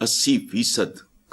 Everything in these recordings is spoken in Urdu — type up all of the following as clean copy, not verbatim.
80%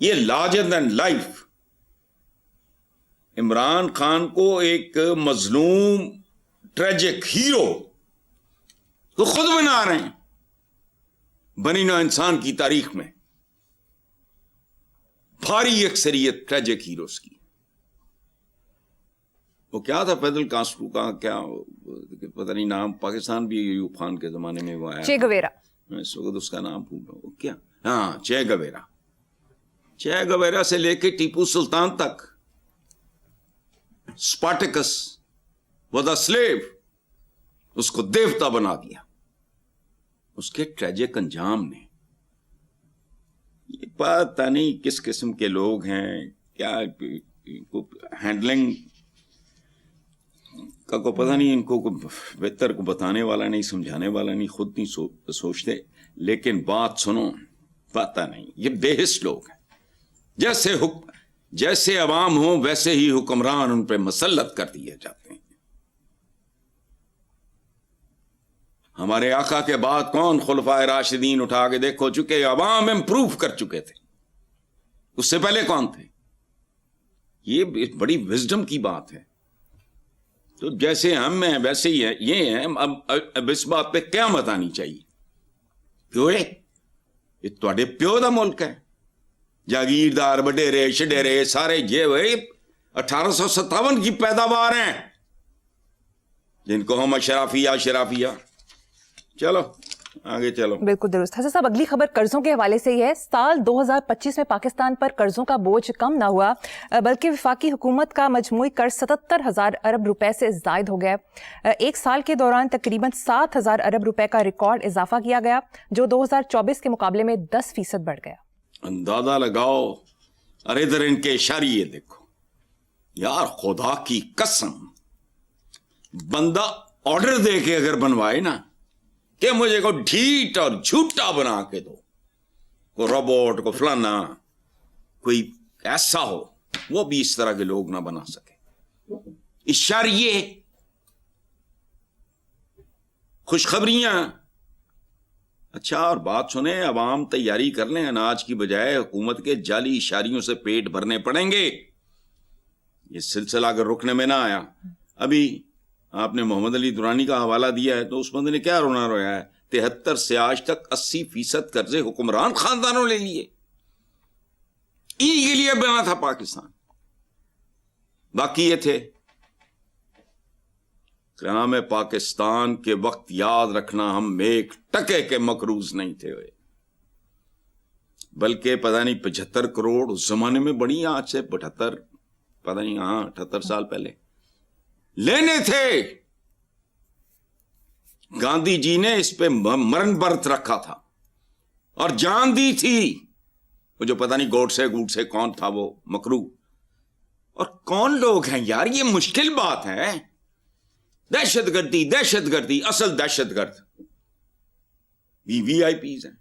یہ larger then life Imran Khan کو ایک مظلوم ٹریجک ہیرو تو خود بنا رہے ہیں بنی نوع انسان کی تاریخ میں بھاری اکثریت ٹریجک ہیروز کی. وہ کیا تھا پیدل کاسٹرو کا کیا پتہ نہیں نام, پاکستان بھی ایوب خان کے زمانے میں وہ آیا, چے گویرا, میں اس وقت اس کا نام بھول رہا ہوں کیا, ہاں چے گویرا. چے گویرا سے لے کے ٹیپو سلطان تک اسپارٹیکس واز اے سلیو, اس کو دیوتا بنا دیا. اس کے ٹریجک انجام نے, یہ پتہ نہیں کس قسم کے لوگ ہیں, کیا ہینڈلنگ کا کو پتہ نہیں, ان کو بہتر کو بتانے والا نہیں, سمجھانے والا نہیں, خود نہیں سوچتے. لیکن بات سنو, پتہ نہیں یہ بے حس لوگ ہیں. جیسے عوام ہوں ویسے ہی حکمران ان پہ مسلط کر دیے جاتے ہیں. ہمارے آقا کے بعد کون خلفائے راشدین اٹھا کے دیکھو چکے, عوام امپروو کر چکے تھے, اس سے پہلے کون تھے؟ یہ بڑی وزڈم کی بات ہے. تو جیسے ہم ہیں ویسے ہی ہے, یہ ہیں. اب اس بات پہ قیامت آنی چاہیے. کیوں ہے یہ تواڈے پیو دا ملک ہے, جاگیردار وڈیرے شڈیرے سارے یہ وہی 1857 کی پیداوار ہیں جن کو ہم اشرافیہ. چلو آگے چلو. بالکل درست. حسن صاحب اگلی خبر قرضوں کے حوالے سے ہی ہے. سال 2025 میں پاکستان پر قرضوں کا بوجھ کم نہ ہوا بلکہ وفاقی حکومت کا مجموعی قرض 77,000 ارب روپے سے زائد ہو گیا. ایک سال کے دوران تقریباً 7,000 ارب روپے کا ریکارڈ اضافہ کیا گیا جو 2024 کے مقابلے میں 10% بڑھ گیا. اندازہ لگاؤ. ارے ادھر ان کے اشاریے دیکھو یار, خدا کی قسم بندہ آرڈر دے کے اگر بنوائے نا کہ مجھے کو ڈھیٹ اور جھوٹا بنا کے دو, کوئی روبوٹ کو فلانا کوئی ایسا ہو, وہ بھی اس طرح کے لوگ نہ بنا سکے. اشاریے خوشخبریاں. اچھا اور بات سنیں, عوام تیاری کر لیں, اناج کی بجائے حکومت کے جعلی اشاریوں سے پیٹ بھرنے پڑیں گے. یہ سلسلہ اگر رکنے میں نہ آیا, ابھی آپ نے محمد علی درانی کا حوالہ دیا ہے تو اس بندے نے کیا رونا رویا ہے, 73 سے آج تک 80% قرضے حکمران خاندانوں لے لیے. کے لیے بنا تھا پاکستان, باقی یہ تھے. قیام پاکستان کے وقت یاد رکھنا ہم ایک ٹکے کے مقروض نہیں تھے, بلکہ پتہ نہیں 75 کروڑ اس زمانے میں بڑی, آج سے 78 پتہ نہیں, ہاں 78 سال پہلے لینے تھے. گاندھی جی نے اس پہ مرن برت رکھا تھا اور جان دی تھی. وہ جو پتہ نہیں گوٹ سے کون تھا وہ مکرو, اور کون لوگ ہیں یار, یہ مشکل بات ہے. دہشت گردی اصل دہشت گرد وی آئی پیز ہیں.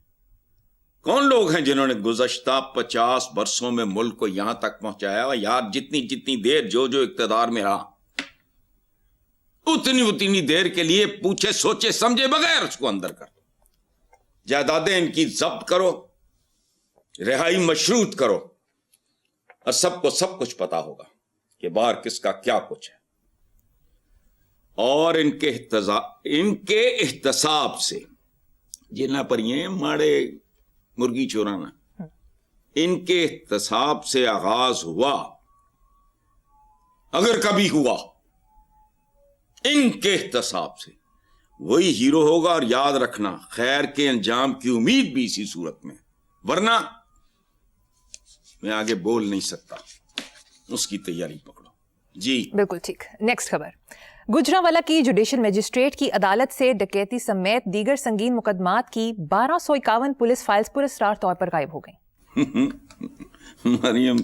کون لوگ ہیں جنہوں نے گزشتہ 50 برسوں میں ملک کو یہاں تک پہنچایا. یار جتنی دیر جو اقتدار میں رہا اتنی دیر کے لیے پوچھے سوچے سمجھے بغیر اس کو اندر کر دو. جائیدادیں ان کی ضبط کرو, رہائی مشروط کرو, اور سب کو سب کچھ پتا ہوگا کہ باہر کس کا کیا کچھ ہے. اور ان کے احتساب سے جنہ پر یہ ماڑے مرغی چورانا, ان کے احتساب سے آغاز ہوا, اگر کبھی ہوا, ان کے احتساب سے وہی ہیرو ہوگا. اور یاد رکھنا خیر کے انجام کی امید بھی اسی صورت میں, ورنہ میں آگے بول نہیں سکتا. اس کی تیاری پکڑو. جی بالکل ٹھیک. نیکسٹ خبر. گجرانوالہ کی جوڈیشل مجسٹریٹ کی عدالت سے ڈکیتی سمیت دیگر سنگین مقدمات کی 1251 پولیس فائلز پراسرار طور پر غائب ہو گئیں. مریم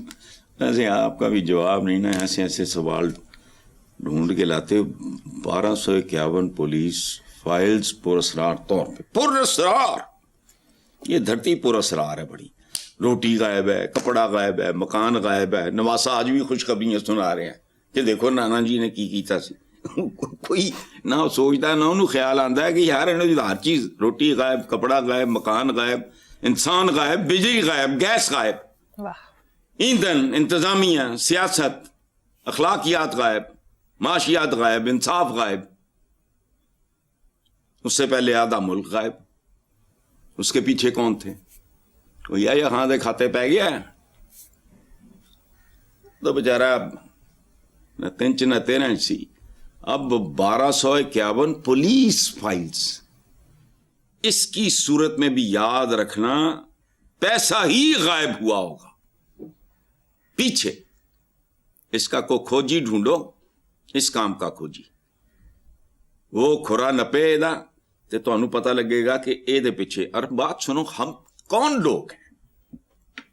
ایسے آپ کا بھی جواب نہیں نا, ایسے سوال ڈھونڈ کے لاتے. 1251 پولیس فائلز پراسرار طور پہ. پراسرار, یہ دھرتی پراسرار ہے بڑی. روٹی غائب ہے, کپڑا غائب ہے, مکان غائب ہے. نواسا آج بھی خوشخبریاں سنا رہے ہیں کہ دیکھو نانا جی نے کی کیتا سی. کوئی نہ سوچتا نہ انہوں خیال آتا ہے کہ یار ہر چیز, روٹی غائب, کپڑا غائب, مکان غائب, انسان غائب, بجلی غائب, گیس غائب. واہ. ایندھن، انتظامیہ، سیاست، اخلاقیات غائب، معاشیات غائب، انصاف غائب. اس سے پہلے آدھا ملک غائب. اس کے پیچھے کون تھے؟ وہ یا خان دے کھاتے پہ گیا تو بیچارہ نہ 3 نہ 13 سی. اب 1251 پولیس فائلز. اس کی صورت میں بھی یاد رکھنا پیسہ ہی غائب ہوا ہوگا پیچھے. اس کا کو کھوجی ڈھونڈو، اس کام کا کھوجی. وہ کھرا نپے دا تے تو انہوں پتہ لگے گا کہ اے دے پیچھے. اور بات سنو، ہم کون لوگ ہیں؟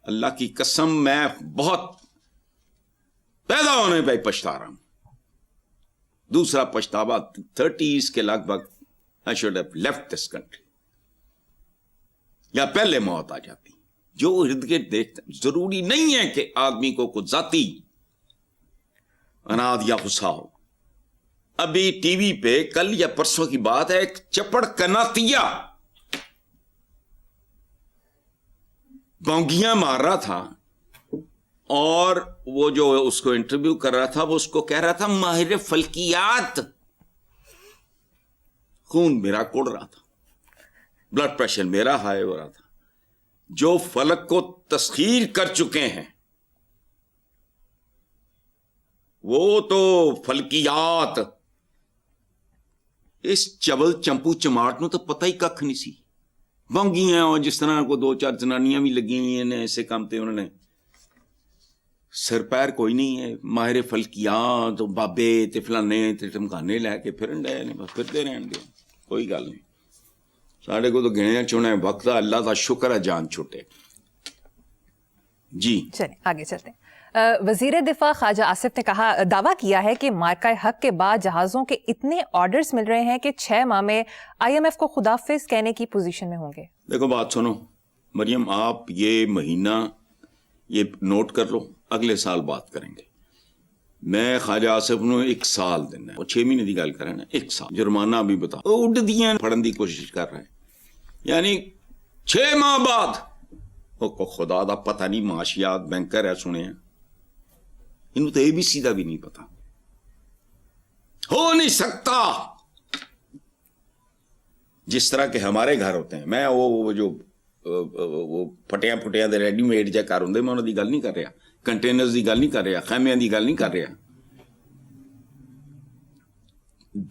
اللہ کی قسم میں بہت پیدا ہونے پہ پچھتا رہا ہوں. دوسرا پچھتاوا 30s کے لگ بھگ I should have left this country. یا پہلے موت آ جاتی. جو ارد گرد دیکھتے ضروری نہیں ہے کہ آدمی کو کچھ ذاتی اناد یا غصہ ہو. ابھی ٹی وی پہ کل یا پرسوں کی بات ہے، ایک چپڑ کناتیا بونگیاں مار رہا تھا اور وہ جو اس کو انٹرویو کر رہا تھا وہ اس کو کہہ رہا تھا ماہر فلکیات. خون میرا کوڑ رہا تھا، بلڈ پریشر میرا ہائی ہو رہا تھا. جو فلک کو تسخیر کر چکے ہیں وہ تو فلکیات. اس چبل چمپو چماٹ نو تو پتہ ہی کھ نہیں سی. بونگی ہیں اور جس طرح کو 2-4 جنانیاں بھی لگی ہوئی ہیں ایسے کام تے انہوں نے. سر پیر کوئی نہیں ہے. ماہر فلکیات بابے تے فلانے تے ٹمکانے لے کے پھرن ڈے نے، بس پھرتے رہن گے، کوئی گل نہیں. ساڑھے کو تو گنے چونے وقت اللہ کا شکر ہے جان چھوٹے. جی چلیں آگے چلتے ہیں. وزیر دفاع خواجہ آصف نے کہا، دعویٰ کیا ہے کہ مارکہ حق کے بعد جہازوں کے اتنے آرڈرز مل رہے ہیں کہ 6 ماہ میں IMF کو خداحافظ کہنے کی پوزیشن میں ہوں گے. دیکھو بات سنو مریم، آپ یہ مہینہ یہ نوٹ کر لو، اگلے سال بات کریں گے. میں خواجہ آصف نو 1 سال دینا ہے. وہ 6 مہینے کی گل کریں نا، 1 سال جرمانہ بھی بتا اڈ دیاں پھڑن دی کوشش کر رہے ہیں. یعنی 6 ماہ بعد وہ خدا دا پتہ نہیں معاشیات بینکر ہے سنے ہیں، انہوں تو ABC دا بھی نہیں پتا. ہو نہیں سکتا جس طرح کے ہمارے گھر ہوتے ہیں. میں وہ جو وہ پھٹیاں پھٹیاں دے ریڈی میڈ جا گھر ہوندے، میں انہوں دی گل نہیں کر رہا، کنٹینرز دی گل نہیں کر رہا، خیمیاں دی گل نہیں کر رہا.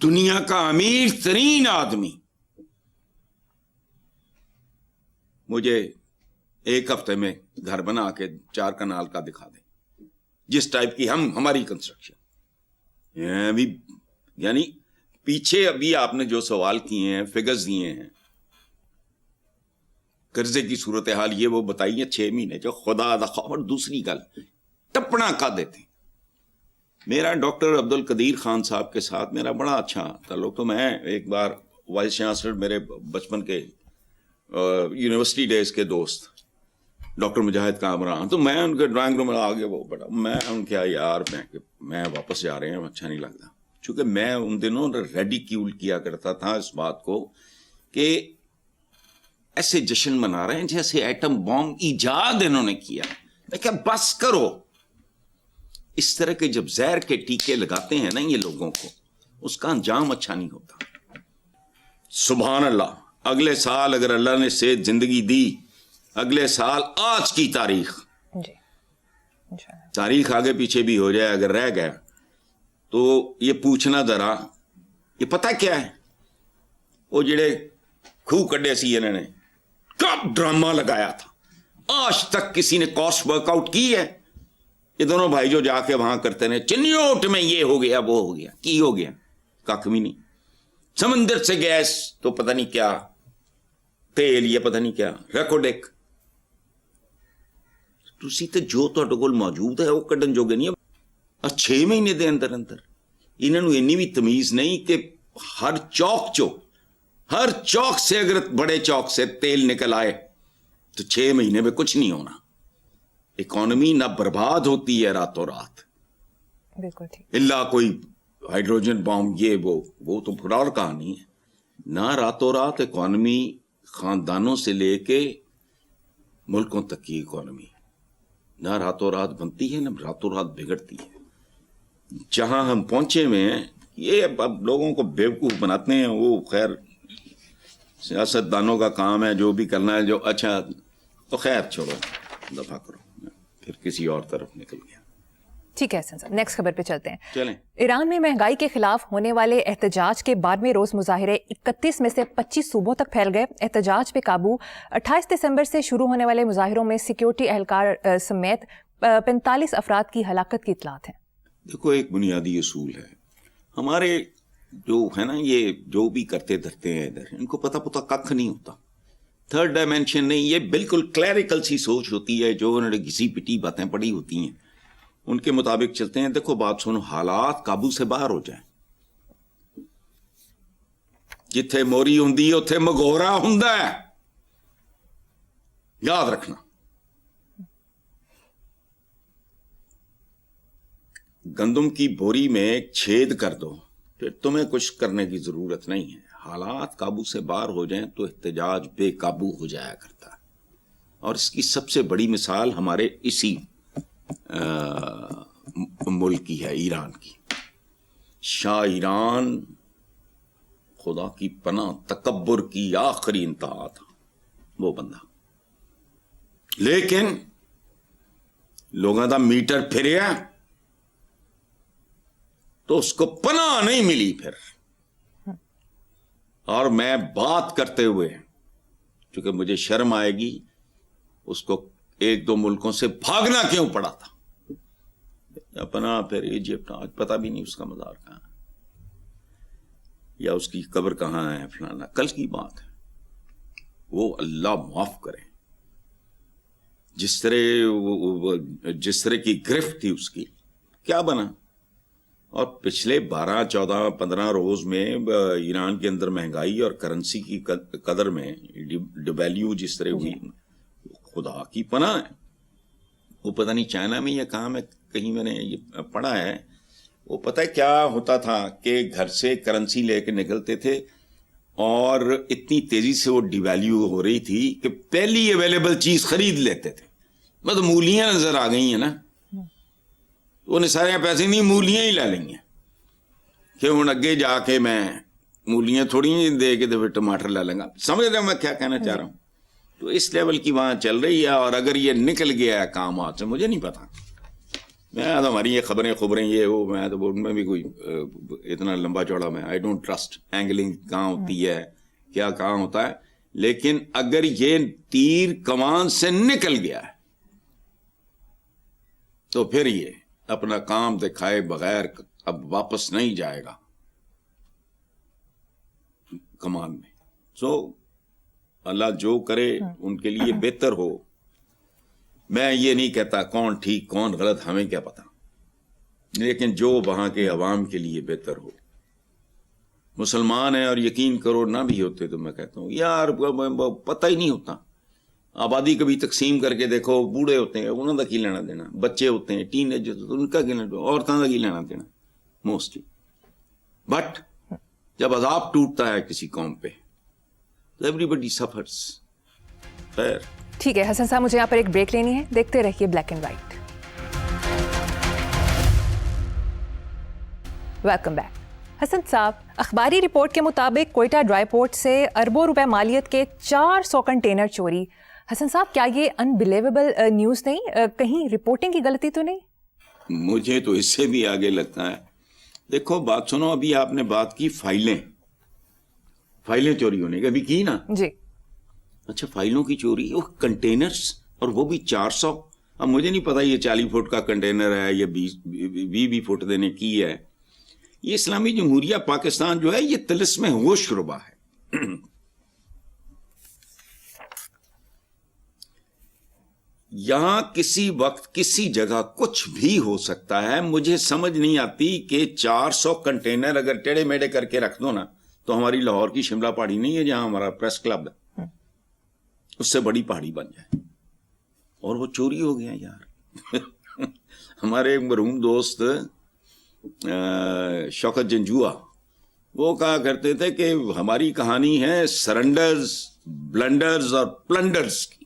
دنیا کا امیر ترین آدمی مجھے 1 ہفتے میں گھر بنا کے 4 کنال کا دکھا دے، جس ٹائپ کی ہماری کنسٹرکشن. یعنی پیچھے ابھی آپ نے جو سوال کیے ہیں، فگرز دیے ہیں، قرضے کی صورتحال یہ وہ بتائی ہے 6 مہینے جو خدا دا خوف. اور دوسری گل ٹپنا کا دیتے. میرا ڈاکٹر عبد القدیر خان صاحب کے ساتھ میرا بڑا اچھا تعلق. تو میں ایک بار وائس چانسلر میرے بچپن کے یونیورسٹی ڈیز کے دوست ڈاکٹر مجاہد کامران، تو میں ان کے ڈرائنگ روم میں آگے وہ بڑا میں ان کیا یار میں واپس جا رہے ہیں، اچھا نہیں لگتا. چونکہ میں ان دنوں ریڈیکیول کیا کرتا تھا اس بات کو کہ ایسے جشن منا رہے ہیں جیسے ایٹم بام ایجاد انہوں نے کیا. میں کہا بس کرو. اس طرح کے جب زہر کے ٹیکے لگاتے ہیں نا یہ لوگوں کو، اس کا انجام اچھا نہیں ہوتا. سبحان اللہ. اگلے سال اگر اللہ نے صحت زندگی دی، اگلے سال آج کی تاریخ، جی تاریخ آگے پیچھے بھی ہو جائے اگر رہ گیا تو یہ پوچھنا ذرا یہ پتہ کیا ہے، وہ جڑے کھو کڈے سی انہوں نے کب ڈرامہ لگایا تھا، آج تک کسی نے کاسٹ ورک آؤٹ کی ہے؟ یہ دونوں بھائی جو جا کے وہاں کرتے ہیں چنیوٹ میں یہ ہو گیا وہ ہو گیا، کی ہو گیا؟ کھ بھی نہیں. سمندر سے گیس تو پتہ نہیں کیا، تیل یہ پتہ نہیں کیا، ریکوڈک تسی تے جو تہاڈے کول موجود ہے وہ کڈن جوگے نہیں. اور 6 مہینے دے اندر اندر انہاں نوں اتنی بھی تمیز نہیں کہ ہر چوک سے اگر بڑے چوک سے تیل نکل آئے تو 6 مہینے میں کچھ نہیں ہونا. اکانومی نہ برباد ہوتی ہے راتوں رات، بالکل ٹھیک. اللہ کوئی ہائیڈروجن بام یہ وہ تو پھر اور کہانی ہے. نہ راتوں رات اکانومی خاندانوں سے لے کے ملکوں تک کی اکانومی نہ راتوں رات بنتی ہے نہ راتوں رات بگڑتی ہے. جہاں ہم پہنچے ہوئے ہیں یہ اب لوگوں کو بیوقوف بناتے ہیں. وہ خیر سیاست دانوں کا کام ہے جو بھی کرنا ہے. جو اچھا تو خیر چھوڑو دفع کرو. پھر کسی اور طرف نکل گیا. ٹھیک ہے حسن صاحب، نیکسٹ خبر پہ چلتے ہیں. چلیں. ایران میں مہنگائی کے خلاف ہونے والے احتجاج کے 12ویں روز مظاہرے 31 میں سے 25 صوبوں تک پھیل گئے. احتجاج پہ قابو. 28 دسمبر سے شروع ہونے والے مظاہروں میں سیکیورٹی اہلکار سمیت 45 افراد کی ہلاکت کی اطلاعات ہیں. دیکھو ایک بنیادی اصول ہے ہمارے جو ہے نا، یہ جو بھی کرتے دھرتے ہیں ادھر، ان کو پتہ ککھ نہیں ہوتا. تھرڈ ڈائمینشن نہیں، یہ بالکل کلیریکل سی سوچ ہوتی ہے جو انہوں نے گھسی پٹی باتیں پڑھی ہوتی ہیں ان کے مطابق چلتے ہیں. دیکھو بات سنو، حالات قابو سے باہر ہو جائیں. جتھے موری ہوندی ہے اتھے مگورا ہوندا ہے، یاد رکھنا. گندم کی بوری میں ایک چھید کر دو، پھر تمہیں کچھ کرنے کی ضرورت نہیں ہے. حالات قابو سے باہر ہو جائیں تو احتجاج بے قابو ہو جایا کرتا ہے. اور اس کی سب سے بڑی مثال ہمارے اسی ملک کی ہے، ایران کی. شاہ ایران خدا کی پناہ تکبر کی آخری انتہا تھا وہ بندہ. لیکن لوگوں کا میٹر پھریا تو اس کو پناہ نہیں ملی پھر. اور میں بات کرتے ہوئے چونکہ مجھے شرم آئے گی، اس کو 1-2 ملکوں سے بھاگنا کیوں پڑا تھا. اپنا پھر ایجپٹ، آج پتہ بھی نہیں اس کا مزار کہاں ہے یا اس کی قبر کہاں ہے فلانا. کل کی بات ہے. وہ اللہ معاف کرے، جس طرح کی گرفت تھی اس کی، کیا بنا. اور پچھلے 12-14-15 روز میں ایران کے اندر مہنگائی اور کرنسی کی قدر میں ڈیویلیو جس طرح ہوئی، خدا کی پناہ ہے. وہ پتہ نہیں چائنا میں یا کہاں میں کہیں میں نے یہ پڑھا ہے. وہ پتہ ہے کیا ہوتا تھا کہ گھر سے کرنسی لے کے نکلتے تھے اور اتنی تیزی سے وہ ڈیویلیو ہو رہی تھی کہ پہلی اویلیبل چیز خرید لیتے تھے. مطلب مولیاں نظر آ گئی ہیں نا، انہیں سارے پیسے نہیں، مولیاں ہی لے لیں گے کہ ہوں اگے جا کے میں مولیاں تھوڑی دے کے تو پھر ٹماٹر لے لیں گا. سمجھ رہے میں کیا کہنا چاہ رہا ہوں. تو اس لیول کی وہاں چل رہی ہے. اور اگر یہ نکل گیا ہے کام ہاتھ سے، مجھے نہیں پتا، میں تو ہماری یہ خبریں یہ وہ، میں تو ان میں بھی کوئی اتنا لمبا چوڑا میں آئی ڈونٹ ٹرسٹ اینگلنگ کہاں ہوتی ہے کیا کہاں ہوتا ہے. لیکن اگر یہ تیر کمان سے نکل گیا ہے تو پھر یہ اپنا کام دکھائے بغیر اب واپس نہیں جائے گا کمان میں. سو اللہ جو کرے ان کے لیے بہتر ہو. میں یہ نہیں کہتا کون ٹھیک کون غلط، ہمیں کیا پتا، لیکن جو وہاں کے عوام کے لیے بہتر ہو. مسلمان ہیں اور یقین کرو نہ بھی ہوتے تو میں کہتا ہوں یار پتہ ہی نہیں ہوتا. آبادی کبھی تقسیم کر کے دیکھو، بوڑھے ہوتے ہیں انہوں کا کی لینا دینا، بچے ہوتے ہیں ٹین ایج ہوتے ہیں ان کا کی لینا دینا، عورتوں کا کی لینا دینا موسٹلی. بٹ جب عذاب ٹوٹتا ہے کسی قوم پہ تو ایوری بڈی سفرز. خیر ٹھیک ہے حسن صاحب، مجھے یہاں پر ایک بریک لینی ہے. دیکھتے رہیے black and white. Welcome back. Hasan صاحب، اخباری رپورٹ کے مطابق کوئٹہ ڈرائی پورٹ سے اربوں روپے مالیت کے 400 کنٹینر چوری. حسن صاحب، کیا یہ انبلیویبل نیوز نہیں؟ کہیں رپورٹنگ کی غلطی تو نہیں؟ مجھے تو اس سے بھی آگے لگتا ہے. دیکھو بات سنو، ابھی آپ نے بات کی فائلیں چوری ہونے کی، ابھی کی نا جی. اچھا فائلوں کی چوری، وہ کنٹینرز، اور وہ بھی 400. اب مجھے نہیں پتا یہ 40 فٹ کا کنٹینر ہے یا 20 فٹ دینے کی ہے. یہ اسلامی جمہوریہ پاکستان جو ہے یہ طلسم ہوش ربا ہے. یہاں کسی وقت کسی جگہ کچھ بھی ہو سکتا ہے. مجھے سمجھ نہیں آتی کہ 400 کنٹینر اگر ٹیڑے میڑے کر کے رکھ دو نا تو ہماری لاہور کی شملہ پہاڑی نہیں ہے جہاں ہمارا پریس کلب ہے، اس سے بڑی پہاڑی بن جائے اور وہ چوری ہو گیا یار. ہمارے مرحوم دوست شوکت جنجوعہ وہ کہا کرتے تھے کہ ہماری کہانی ہے سرنڈرز، بلنڈرز اور پلنڈرز کی.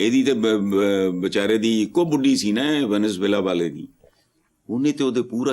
ਇਹਦੀ ਤੇ ਵਿਚਾਰੇ ਦੀ ਇੱਕੋ ਬੁੱਢੀ ਸੀ ਨਾ ਵੈਨੇਜ਼ੁਏਲਾ ਵਾਲੇ ਦੀ, ਉਹਨੇ ਤੇ ਉਹਦੇ ਪੂਰਾ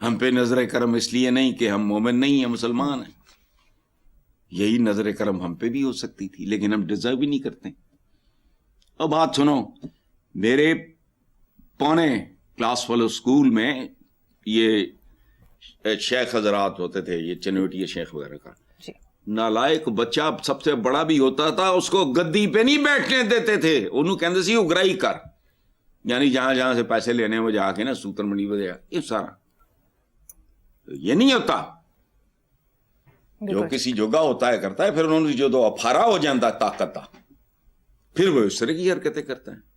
ہم پہ نظر کرم اس لیے نہیں کہ ہم مومن نہیں ہیں، مسلمان ہیں. یہی نظر کرم ہم پہ بھی ہو سکتی تھی، لیکن ہم ڈیزرو بھی نہیں کرتے. اب بات سنو، میرے پونے کلاس فالو اسکول میں یہ شیخ حضرات ہوتے تھے، یہ چنوٹی شیخ وغیرہ کا. نالائق بچہ سب سے بڑا بھی ہوتا تھا، اس کو گدی پہ نہیں بیٹھنے دیتے تھے، انہوں کہتے سی اگرائی کر، یعنی جہاں جہاں سے پیسے لینے وہ جا کے نا سوتر منڈی وجہ یہ سارا. یہ نہیں ہوتا جو کسی جوگا ہوتا ہے کرتا ہے، پھر انہوں نے جو دو افارا ہو جاتا ہے طاقت کا، پھر وہ اس طرح کی حرکتیں کرتا ہے.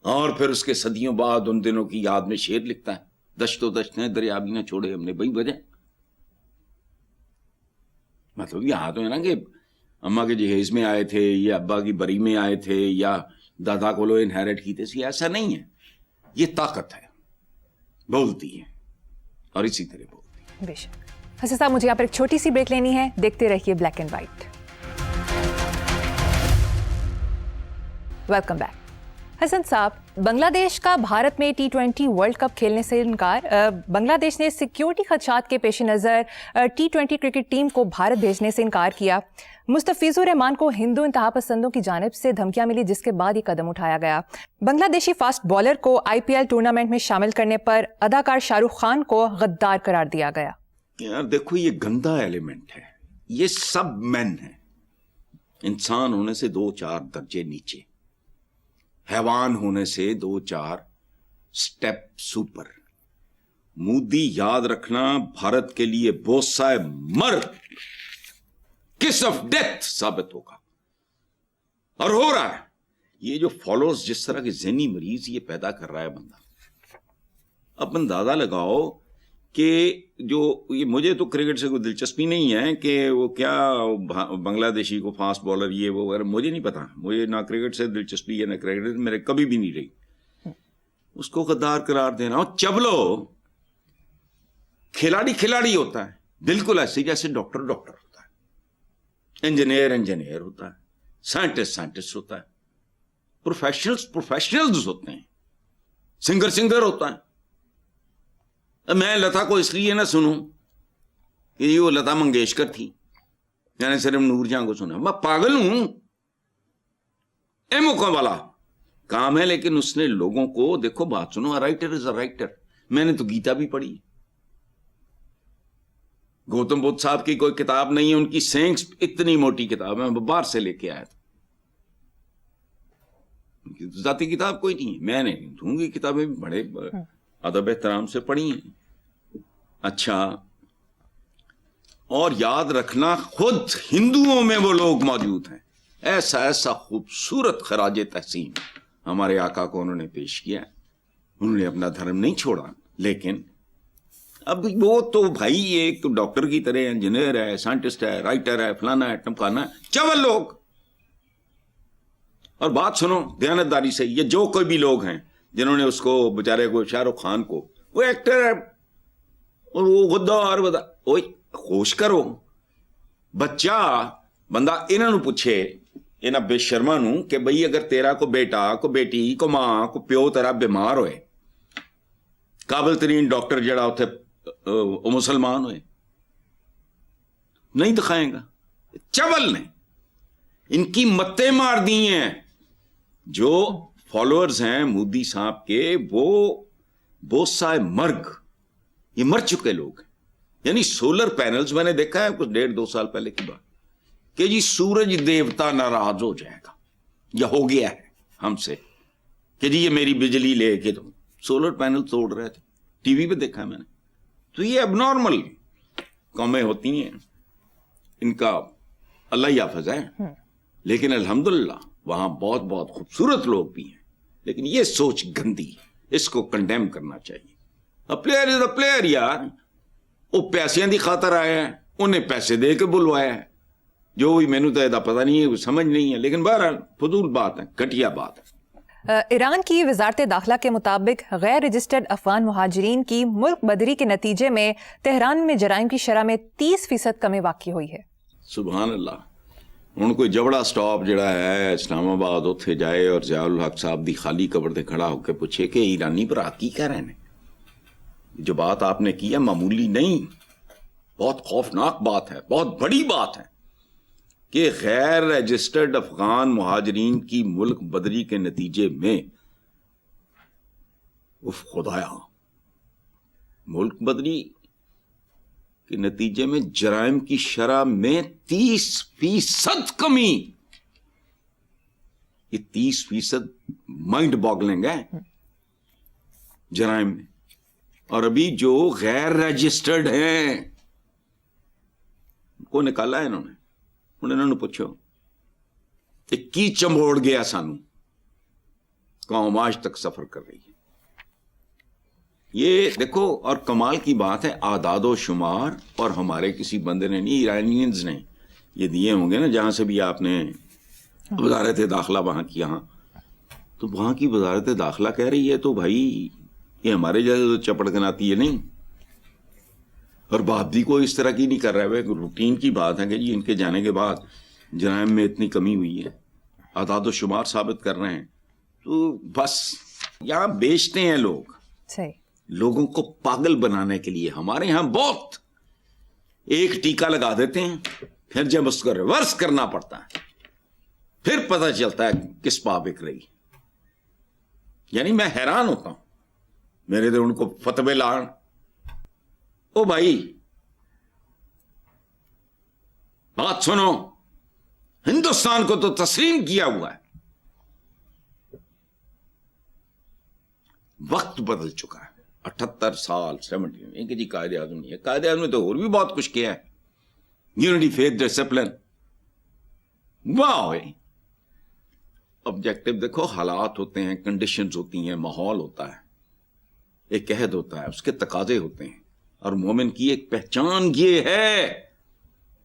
اور پھر اس کے صدیوں بعد ان دنوں کی یاد میں شعر لکھتا ہے، دشت و دشت نے دریا بھی نہ چھوڑے ہم نے بھائی وجہ. مطلب یہاں تو ہے نا کہ اماں کے جہیز میں آئے تھے یا ابا کی بری میں آئے تھے یا دادا کو لو انہیرٹ کی تھے، ایسا نہیں ہے. یہ طاقت ہے، بولتی ہے اور اسی طرح بولتی ہے. بے شک. حسن صاحب مجھے یہاں پر ایک چھوٹی سی بریک لینی ہے، دیکھتے رہیے black and white. Welcome back. Hasan صاحب، بنگلہ دیش کا بھارت میں T20 ورلڈ کپ کھیلنے سے انکار. بنگلہ دیش نے سیکیورٹی خدشات کے پیش نظر T20 کرکٹ ٹیم کو بھارت بھیجنے سے انکار کیا. مستفیض الرحمان کو ہندو انتہا پسندوں کی جانب سے دھمکیاں ملی، جس کے بعد یہ قدم اٹھایا گیا. بنگلہ دیشی فاسٹ بالر کو IPL ٹورنامنٹ میں شامل کرنے پر اداکار شاہ رخ خان کو غدار قرار دیا گیا. یار دیکھو، یہ گندا ایلیمنٹ ہے، یہ سب مین ہیں، انسان ہونے سے 2-4 درجے نیچے، حیوان ہونے سے 2-4 سٹیپ سپر. مودی یاد رکھنا بھارت کے لیے بوسہ مر، کس آف ڈیتھ ثابت ہوگا، اور ہو رہا ہے. یہ جو فالوز جس طرح کے ذہنی مریض یہ پیدا کر رہا ہے بندہ، اب اندازہ لگاؤ کہ جو یہ، مجھے تو کرکٹ سے کوئی دلچسپی نہیں ہے کہ وہ کیا بنگلہ دیشی کو فاسٹ بالر یہ وہ وغیرہ، مجھے نہیں پتا، مجھے نہ کرکٹ سے دلچسپی ہے نہ کرکٹ میرے کبھی بھی نہیں رہی. اس کو غدار قرار دینا. اور چبلو کھلاڑی ہوتا ہے، بالکل ایسے جیسے ڈاکٹر ہوتا ہے، انجینئر ہوتا ہے، سائنٹسٹ ہوتا ہے، پروفیشنلز ہوتے ہیں، سنگر ہوتا ہے. میں لتا کو اس لیے نہ سنوں کہ یہ وہ لتا منگیشکر تھی، یعنی صرف نور جہاں کو سنا، میں پاگل ہوں. موقع والا کام ہے، لیکن اس نے لوگوں کو، دیکھو بات سنو، رائٹر از اے رائٹر. میں نے تو گیتا بھی پڑھی، گوتم بدھ صاحب کی کوئی کتاب نہیں ہے، ان کی سینکس اتنی موٹی کتاب ہے، میں باہر سے لے کے آیا تھا. ان کی ذاتی کتاب کوئی نہیں ہے، میں نے دوں گی کتابیں بھی بڑے ادب احترام سے پڑھی ہیں. اچھا، اور یاد رکھنا خود ہندوؤں میں وہ لوگ موجود ہیں، ایسا خوبصورت خراج تحسین ہمارے آقا کو انہوں نے پیش کیا. انہوں نے اپنا دھرم نہیں چھوڑا، لیکن اب وہ تو بھائی ایک تو ڈاکٹر کی طرح انجینئر ہے، سائنٹسٹ ہے، رائٹر ہے، فلانا ہے، ٹمکانا ہے، چول لوگ. اور بات سنو دیانتداری سے، یہ جو کوئی بھی لوگ ہیں جنہوں نے اس کو بیچارے کو، شاہ رخ خان کو، وہ ایکٹر ہے اور وہ غدار اوئے خوش کرو. بچہ بندہ انہوں نے پوچھے، انہاں بے شرما نو، کہ بھئی اگر تیرا کو بیٹا کو بیٹی کو ماں کو پیو تیرا بیمار ہوئے، قابل ترین ڈاکٹر جڑا اتنے مسلمان ہوئے، نہیں دکھائیں گا. چول نے ان کی متیں مار دی ہیں. جو فالوورز ہیں مودی صاحب کے، وہ بوسہ مرگ، یہ مر چکے لوگ ہیں. یعنی سولر پینلز میں نے دیکھا ہے کچھ 1.5-2 سال پہلے کی بات، کہ جی سورج دیوتا ناراض ہو جائے گا یا ہو گیا ہے ہم سے، کہ جی یہ میری بجلی لے کے دو. سولر پینل توڑ رہے تھے، ٹی وی پہ دیکھا ہے میں نے. تو یہ اب نارمل قومیں ہوتی ہیں، ان کا اللہ ہی حافظ ہے. لیکن الحمدللہ وہاں بہت بہت خوبصورت لوگ بھی ہیں. لیکن یہ سوچ گندی، اس کو کنڈیم کرنا چاہیے. پلیئر از اے پلیئر یار. وہ پیسیاں دی خاطر آیا ہے، انہیں پیسے دے کے بلوایا ہے، جو بھی مینو تو ایسا پتہ نہیں ہے، سمجھ نہیں ہے. لیکن بہرحال فضول بات ہے، گھٹیا بات ہے. ایران کی وزارت داخلہ کے مطابق غیر رجسٹرڈ افغان مہاجرین کی ملک بدری کے نتیجے میں تہران میں جرائم کی شرح میں 30% کمی واقع ہوئی ہے. سبحان اللہ. ہوں کوئی جبڑا سٹاپ جڑا ہے اسلام آباد اتنے جائے اور ضیاء الحق صاحب دی خالی قبر تے کھڑا ہو کے پوچھے کہ ایرانی برا کی کہہ رہے ہیں. جو بات آپ نے کی ہے معمولی نہیں، بہت خوفناک بات ہے، بہت بڑی بات ہے کہ غیر رجسٹرڈ افغان مہاجرین کی ملک بدری کے نتیجے میں، اف خدایا، ملک بدری کے نتیجے میں جرائم کی شرح میں 30% کمی. یہ 30% مائنڈ باگلنگ ہے جرائم میں. اور ابھی جو غیر رجسٹرڈ ہیں ان کو نکالا ہے انہوں نے پوچھو کی چمبوڑ گیا سانو، قوم آج تک سفر کر رہی ہے. یہ دیکھو، اور کمال کی بات ہے، اعداد و شمار اور ہمارے کسی بندے نے نہیں، ایرانینز نے یہ دیے ہوں گے نا، جہاں سے بھی آپ نے وزارت داخلہ وہاں کی، یہاں تو وہاں کی وزارت داخلہ کہہ رہی ہے تو بھائی یہ ہمارے جیسے چپڑ گناتی ہے نہیں. اور بات بھی کوئی اس طرح کی نہیں کر رہا ہے، روٹین کی بات ہے کہ جی ان کے جانے کے بعد جرائم میں اتنی کمی ہوئی ہے، اعداد و شمار ثابت کر رہے ہیں. تو بس یہاں بیچتے ہیں لوگ، صحیح، لوگوں کو پاگل بنانے کے لیے. ہمارے یہاں بہت ایک ٹیکہ لگا دیتے ہیں، پھر جب اس کو ریورس کرنا پڑتا ہے پھر پتہ چلتا ہے کس پا بک رہی. یعنی میں حیران ہوتا ہوں، میرے تو ان کو فتوے لاڑ. او بھائی بات سنو، ہندوستان کو تو تسلیم کیا ہوا ہے، وقت بدل چکا ہے. 78 سال 70 کہ جی قائد اعظم نہیں ہے، قائد اعظم نے تو اور بھی بہت کچھ کیا ہے. Unity, faith, discipline. واہ، آبجیکٹو دیکھو، حالات ہوتے ہیں، کنڈیشنز ہوتی ہیں، ماحول ہوتا ہے، ایک عہد ہوتا ہے، اس کے تقاضے ہوتے ہیں. اور مومن کی ایک پہچان یہ ہے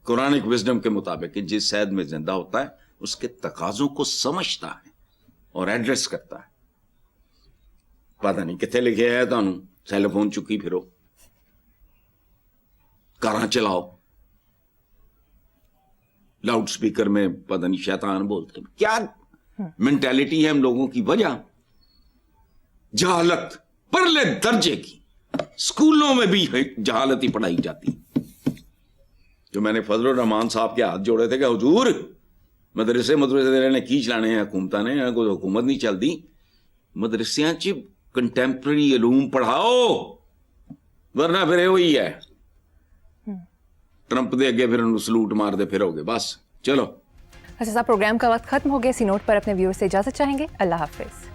قرآنک وزڈم کے مطابق کہ جس عہد میں زندہ ہوتا ہے اس کے تقاضوں کو سمجھتا ہے اور ایڈریس کرتا ہے. پتہ نہیں کتنے لکھے ہے تانوں، سیل فون چکی پھرو، کاراں چلاؤ، لاؤڈ سپیکر میں پتہ نہیں شیطان بولتے. کیا مینٹیلٹی ہے ہم لوگوں کی، وجہ جہالت پرلے درجے کی. اسکولوں میں بھی جہالت ہی پڑھائی جاتی. جو میں نے فضل الرحمان صاحب کے ہاتھ جوڑے تھے کہ حضور مدرسے نے کی چلانے ہیں، حکومتاں نے کوئی حکومت نہیں چلتی، مدرسیاں چ کنٹمپرری علوم پڑھاؤ، ورنہ پھر وہی ہے ٹرمپ دے اگے پھر سلوٹ مار دے پھرو گے بس. چلو اچھا صاحب، پروگرام کا وقت ختم ہو گیا. اسی نوٹ پر اپنے ویور سے اجازت چاہیں گے. اللہ حافظ.